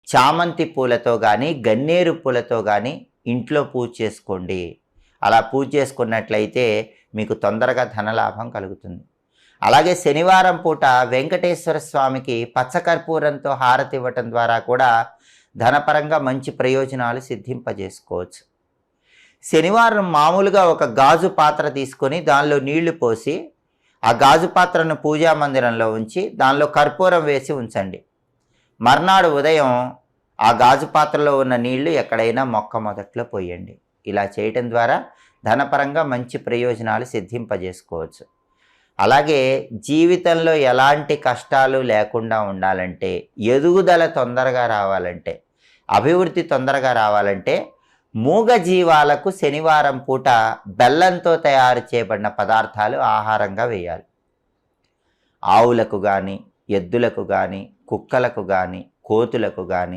చామంతి పూలతో కానీ గన్నేరు పూలతో కానీ ఇంట్లో పూజ చేసుకోండి. అలా పూజ చేసుకున్నట్లయితే మీకు తొందరగా ధనలాభం కలుగుతుంది. అలాగే శనివారం పూట వెంకటేశ్వర స్వామికి పచ్చకర్పూరంతో హారతి ఇవ్వటం ద్వారా కూడా ధనపరంగా మంచి ప్రయోజనాలు సిద్ధింపజేసుకోవచ్చు. శనివారం మామూలుగా ఒక గాజు పాత్ర తీసుకొని దానిలో నీళ్లు పోసి ఆ గాజు పాత్రను పూజా మందిరంలో ఉంచి దానిలో కర్పూరం వేసి ఉంచండి. మర్నాడు ఉదయం ఆ గాజు పాత్రలో ఉన్న నీళ్లు ఎక్కడైనా మొక్క మొదట్లో పోయండి. ఇలా చేయటం ద్వారా ధనపరంగా మంచి ప్రయోజనాలు సిద్ధింపజేసుకోవచ్చు. అలాగే జీవితంలో ఎలాంటి కష్టాలు లేకుండా ఉండాలంటే, ఎదుగుదల తొందరగా రావాలంటే, అభివృద్ధి తొందరగా రావాలంటే మూగ జీవాలకు శనివారం పూట బెల్లంతో తయారు చేయబడిన పదార్థాలు ఆహారంగా వేయాలి. ఆవులకు కానీ, ఎద్దులకు కానీ, కుక్కలకు కానీ, కోతులకు కానీ